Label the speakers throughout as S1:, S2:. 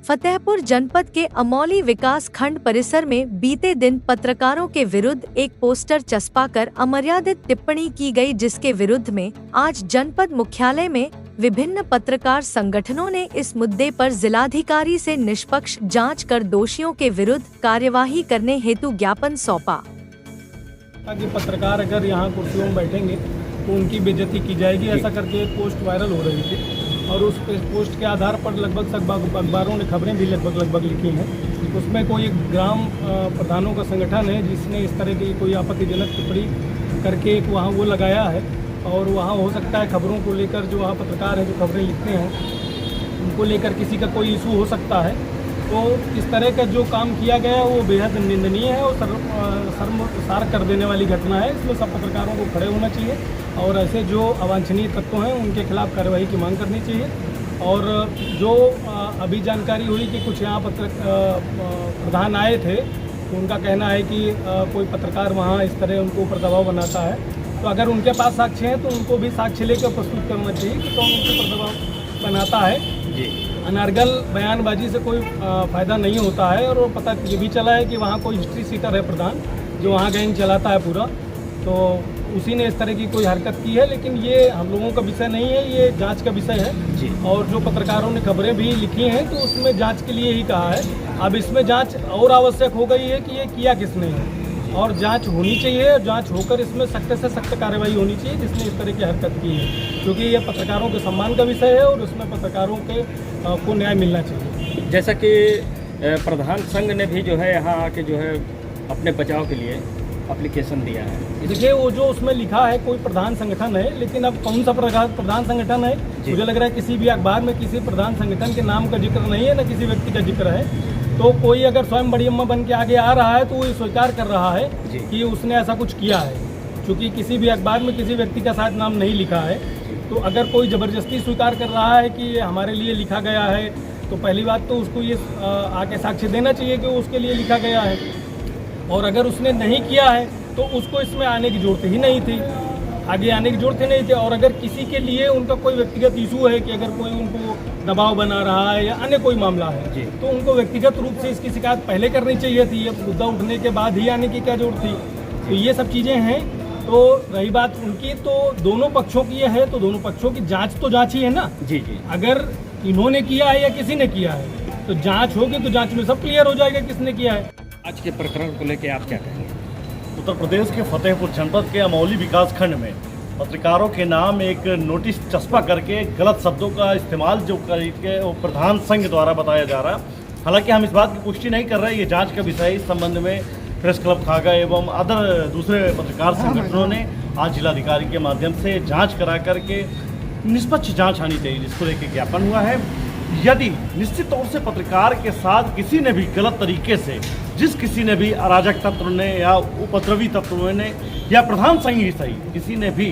S1: फतेहपुर जनपद के अमौली विकास खंड परिसर में बीते दिन पत्रकारों के विरुद्ध एक पोस्टर चस्पा कर अमर्यादित टिप्पणी की गई, जिसके विरुद्ध में आज जनपद मुख्यालय में विभिन्न पत्रकार संगठनों ने इस मुद्दे पर जिलाधिकारी से निष्पक्ष जांच कर दोषियों के विरुद्ध कार्यवाही करने हेतु ज्ञापन सौंपा।
S2: ताकि पत्रकार अगर यहाँ कुर्सियों में बैठेंगे तो उनकी बेइज्जती की जाएगी, ऐसा करके एक पोस्ट वायरल हो रही थी और उस पोस्ट के आधार पर लगभग अखबारों ने खबरें भी लगभग लिखी हैं। उसमें कोई एक ग्राम प्रधानों का संगठन है जिसने इस तरह की कोई आपत्तिजनक टिप्पणी करके एक वहाँ वो लगाया है और वहाँ हो सकता है खबरों को लेकर जो वहाँ पत्रकार हैं जो खबरें लिखते हैं उनको लेकर किसी का कोई इशू हो सकता है। तो इस तरह का जो काम किया गया है वो बेहद निंदनीय है और शर्मसार कर देने वाली घटना है। इसमें सब पत्रकारों को खड़े होना चाहिए और ऐसे जो अवांछनीय तत्व हैं उनके खिलाफ कार्रवाई की मांग करनी चाहिए। और जो अभी जानकारी हुई कि कुछ यहाँ प्रधान आए थे तो उनका कहना है कि कोई पत्रकार वहाँ इस तरह उनको ऊपर दबाव बनाता है, तो अगर उनके पास साक्ष्य हैं तो उनको भी साक्ष्य लेकर प्रस्तुत करना चाहिए कि कौन उनके ऊपर दबाव बनाता है। जी, अनर्गल बयानबाजी से कोई फ़ायदा नहीं होता है। और पता ये भी चला है कि वहाँ कोई हिस्ट्री सीटर है प्रधान जो वहाँ गैंग चलाता है पूरा, तो उसी ने इस तरह की कोई हरकत की है। लेकिन ये हम लोगों का विषय नहीं है, ये जांच का विषय है जी। और जो पत्रकारों ने खबरें भी लिखी हैं तो उसमें जांच के लिए ही कहा है। अब इसमें जांच और आवश्यक हो गई है कि ये किया किसने है और जांच होनी चाहिए। जांच होकर इसमें सख्त से सख्त कार्रवाई होनी चाहिए जिसने इस तरह की हरकत की है, क्योंकि ये पत्रकारों के सम्मान का विषय है और उसमें पत्रकारों को न्याय मिलना चाहिए।
S3: जैसा कि प्रधान संघ ने भी जो है यहाँ आके जो है अपने बचाव के लिए एप्लीकेशन दिया है।
S2: देखिए वो जो उसमें लिखा है कोई प्रधान संगठन है, लेकिन अब कौन सा प्रधान संगठन है मुझे लग रहा है किसी भी अखबार में किसी प्रधान संगठन के नाम का जिक्र नहीं है, न किसी व्यक्ति का जिक्र है। तो कोई अगर स्वयं बड़ी अम्मा बन के आगे आ रहा है तो वो स्वीकार कर रहा है कि उसने ऐसा कुछ किया है, क्योंकि किसी भी अखबार में किसी व्यक्ति का शायद नाम नहीं लिखा है। तो अगर कोई ज़बरदस्ती स्वीकार कर रहा है कि ये हमारे लिए लिखा गया है तो पहली बात तो उसको ये आके साक्ष्य देना चाहिए कि उसके लिए लिखा गया है। और अगर उसने नहीं किया है तो उसको इसमें आने की जरूरत ही नहीं थी, आगे आने की जरूरत ही नहीं थी। और अगर किसी के लिए उनका कोई व्यक्तिगत इशू है कि अगर कोई उनको दबाव बना रहा है या अन्य कोई मामला है तो उनको व्यक्तिगत रूप से इसकी शिकायत पहले करनी चाहिए थी। ये मुद्दा उठने के बाद ही आने की क्या जरूरत थी? तो ये सब चीज़ें हैं। तो रही बात उनकी, तो दोनों पक्षों की है तो दोनों पक्षों की जांच तो जांच ही है ना जी। अगर इन्होंने किया है या किसी ने किया है तो जांच होगी, तो जांच में सब क्लियर हो जाएगा किसने किया है।
S3: आज के प्रकरण को लेकर आप क्या कहेंगे?
S4: उत्तर प्रदेश के फतेहपुर जनपद के अमौली विकास खंड में पत्रकारों के नाम एक नोटिस चस्पा करके गलत शब्दों का इस्तेमाल जो करके वो प्रधान संघ द्वारा बताया जा रहा है। हालांकि हम इस बात की पुष्टि नहीं कर रहे, ये जांच का विषय। इस संबंध में प्रेस क्लब खागा एवं अदर दूसरे पत्रकार संगठनों ने आज जिलाधिकारी के माध्यम से जांच करा करके निष्पक्ष जांच आनी चाहिए, जिसको लेकर ज्ञापन हुआ है। यदि निश्चित तौर से पत्रकार के साथ किसी ने भी गलत तरीके से किसी ने भी अराजक तत्व ने या उपद्रवी तत्वों ने या प्रधान संघ ही सही किसी ने भी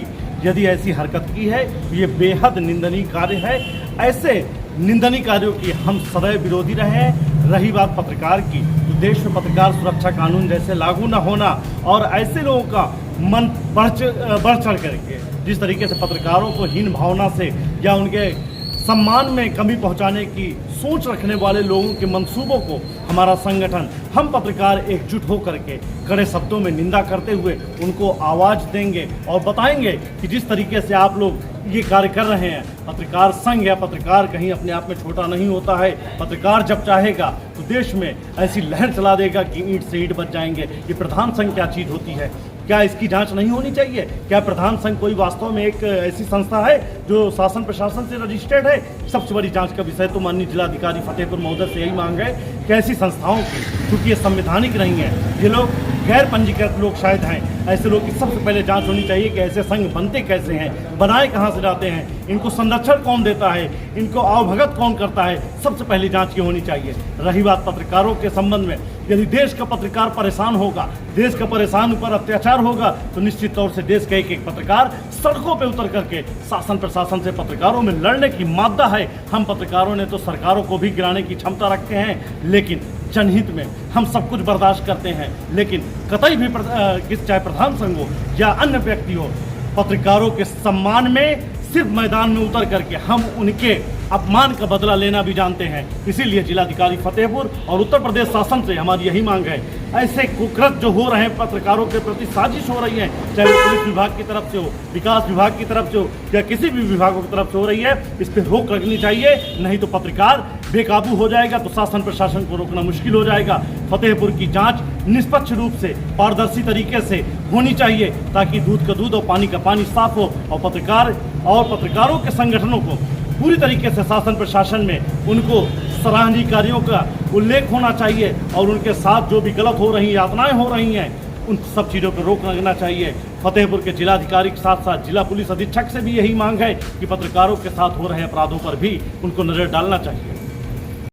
S4: यदि ऐसी हरकत की है तो ये बेहद निंदनीय कार्य है। ऐसे निंदनीय कार्यों की हम सदैव विरोधी रहे हैं। रही बात पत्रकार की, तो देश में पत्रकार सुरक्षा कानून जैसे लागू न होना और ऐसे लोगों का मन बढ़ चढ़ करके जिस तरीके से पत्रकारों को हीन भावना से या उनके सम्मान में कमी पहुंचाने की सोच रखने वाले लोगों के मंसूबों को हमारा संगठन, हम पत्रकार एकजुट होकर के कड़े शब्दों में निंदा करते हुए उनको आवाज़ देंगे और बताएंगे कि जिस तरीके से आप लोग ये कार्य कर रहे हैं, पत्रकार संघ या पत्रकार कहीं अपने आप में छोटा नहीं होता है। पत्रकार जब चाहेगा तो देश में ऐसी लहर चला देगा कि ईंट से ईंट बच जाएंगे। ये प्रधान संघ क्या चीज़ होती है? क्या इसकी जांच नहीं होनी चाहिए? क्या प्रधान संघ कोई वास्तव में एक ऐसी संस्था है जो शासन प्रशासन से रजिस्टर्ड है? सबसे बड़ी जांच का विषय तो माननीय जिलाधिकारी फतेहपुर महोदय से यही मांग है कि ऐसी संस्थाओं की, क्योंकि ये संवैधानिक नहीं है, ये लोग गैर पंजीकृत लोग शायद हैं, ऐसे लोग की सबसे पहले जांच होनी चाहिए कि ऐसे संघ बनते कैसे हैं, बनाए कहाँ से जाते हैं, इनको संरक्षण कौन देता है, इनको आवभगत कौन करता है, सबसे पहली जांच की होनी चाहिए। रही बात पत्रकारों के संबंध में, यदि देश का पत्रकार परेशान होगा, देश का परेशान पर अत्याचार होगा तो निश्चित तौर से देश का एक एक पत्रकार सड़कों पे उतर करके शासन प्रशासन से पत्रकारों में लड़ने की मादा है। हम पत्रकारों ने तो सरकारों को भी गिराने की क्षमता रखते हैं, लेकिन जनहित में हम सब कुछ बर्दाश्त करते हैं। लेकिन कतई भी चाहे प्रधान संघ हो या अन्य व्यक्ति हो, पत्रकारों के सम्मान में सिर्फ मैदान में उतर करके हम उनके अपमान का बदला लेना भी जानते हैं। इसीलिए जिलाधिकारी फतेहपुर और उत्तर प्रदेश शासन से हमारी यही मांग है, ऐसे कुकृत्य जो हो रहे हैं, पत्रकारों के प्रति साजिश हो रही है, चाहे वो पुलिस विभाग की तरफ से हो, विकास विभाग की तरफ से हो या किसी भी विभागों की तरफ से हो रही है, इस पर रोक लगनी चाहिए। नहीं तो पत्रकार बेकाबू हो जाएगा तो शासन प्रशासन को रोकना मुश्किल हो जाएगा। फतेहपुर की जांच निष्पक्ष रूप से, पारदर्शी तरीके से होनी चाहिए ताकि दूध का दूध और पानी का पानी साफ हो और पत्रकारों के संगठनों को पूरी तरीके से शासन प्रशासन में उनको सराहनीय कार्यों का उल्लेख होना चाहिए और उनके साथ जो भी गलत हो रही यातनाएं हो रही हैं उन सब चीज़ों पर रोक लगना चाहिए। फतेहपुर के जिलाधिकारी के साथ साथ जिला पुलिस अधीक्षक से भी यही मांग है कि पत्रकारों के साथ हो रहे अपराधों पर भी उनको नज़र डालना चाहिए।